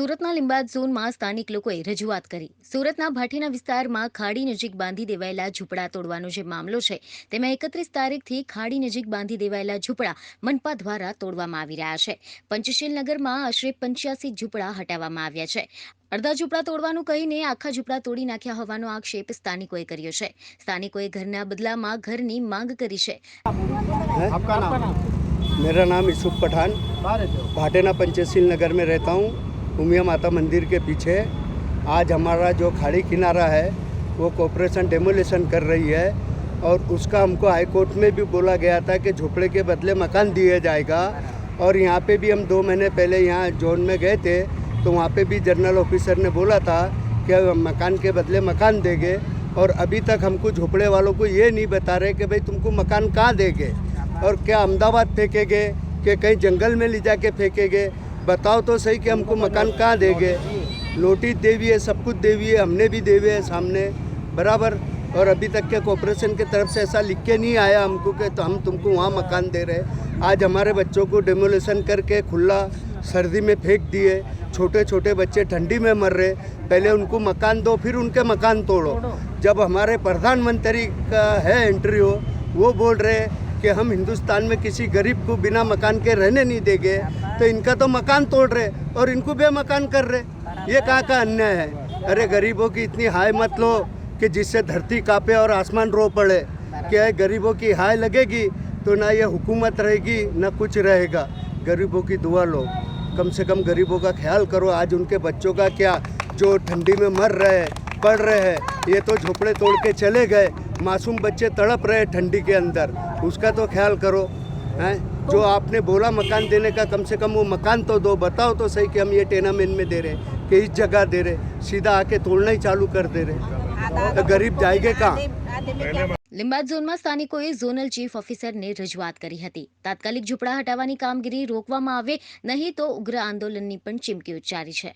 સુરતના લિંબાયત ઝોનમાં સ્થાનિક લોકોએ રજૂઆત કરી. સુરતના ભાટીના વિસ્તારમાં ખાડી નજીક બાંધી દેવાયેલા ઝૂંપડા તોડવાનો જે મામલો છે, તેમાં 31 તારીખથી ખાડી નજીક બાંધી દેવાયેલા ઝૂંપડા મનપા દ્વારા તોડવામાં આવી રહ્યા છે. પંચશીલ નગરમાં આશરે 85 ઝૂંપડા હટાવવામાં આવ્યા છે. અડધા ઝૂંપડા તોડવાનું કહીને આખા ઝૂંપડા તોડી નાખ્યા હોવાનો આક્ષેપ સ્થાનિકોએ કર્યો છે. સ્થાનિકોએ ઘરના બદલામાં ઘરની માંગ કરી છે. आपका नाम? मेरा नाम यूसुफ पठान, भाटेना पंचशील नगर में रहता हूँ, उमिया माता मंदिर के पीछे। आज हमारा जो खाड़ी किनारा है वो कॉरपोरेशन डेमोलेशन कर रही है और उसका हमको हाई कोर्ट में भी बोला गया था कि झोपड़े के बदले मकान दिया जाएगा। और यहाँ पे भी हम 2 महीने पहले यहाँ जोन में गए थे तो वहाँ पे भी जनरल ऑफिसर ने बोला था कि मकान के बदले मकान देंगे। और अभी तक हमको झोपड़े वालों को ये नहीं बता रहे कि भाई तुमको मकान कहाँ देंगे और क्या अहमदाबाद फेंकेंगे कि कहीं जंगल में ले जाके फेंकेंगे। बताओ तो सही कि हमको मकान कहाँ देंगे। नोटिस देवी है, सब कुछ देवी है, हमने भी देवे है सामने बराबर। और अभी तक के कॉरपोरेशन की तरफ से ऐसा लिख के नहीं आया हमको कि तो हम तुमको वहाँ मकान दे रहे। आज हमारे बच्चों को डेमोलेशन करके खुला सर्दी में फेंक दिए। छोटे छोटे बच्चे ठंडी में मर रहे। पहले उनको मकान दो, फिर उनके मकान तोड़ो। जब हमारे प्रधानमंत्री का है इंटरव्यू, वो बोल रहे कि हम हिंदुस्तान में किसी गरीब को बिना मकान के रहने नहीं देंगे, तो इनका तो मकान तोड़ रहे और इनको बेमकान कर रहे। ये कहाँ का अन्याय है। अरे गरीबों की इतनी हाय मत लो कि जिससे धरती कांपे और आसमान रो पड़े। क्या है, गरीबों की हाय लगेगी तो ना ये हुकूमत रहेगी ना कुछ रहेगा। गरीबों की दुआ लो, कम से कम गरीबों का ख्याल करो। आज उनके बच्चों का क्या, जो ठंडी में मर रहे हैं, पढ़ रहे हैं, ये तो झोपड़े तोड़ के चले गए। मासूम बच्चे तड़प रहे ठंडी के अंदर, उसका तो ख्याल करो। हैं जो आपने बोला मकान देने का, कम से कम वो मकान तो दो। बताओ तो सही कि हम ये टेनामेंट में दे रहे कि इस जगह दे रहे, सीधा आके तोड़ना ही चालू कर दे रहे, तो गरीब जाएंगे कहाँ। લિંબાયત ઝોનમાં સ્થાનિકોએ ઝોનલ ચીફ ઓફિસરને રજૂઆત કરી હતી. તાત્કાલિક ઝૂંપડા હટાવવાની કામગીરી રોકવામાં આવે નહીં તો ઉગ્ર આંદોલનની પણ ચીમકી ઉચ્ચારી છે.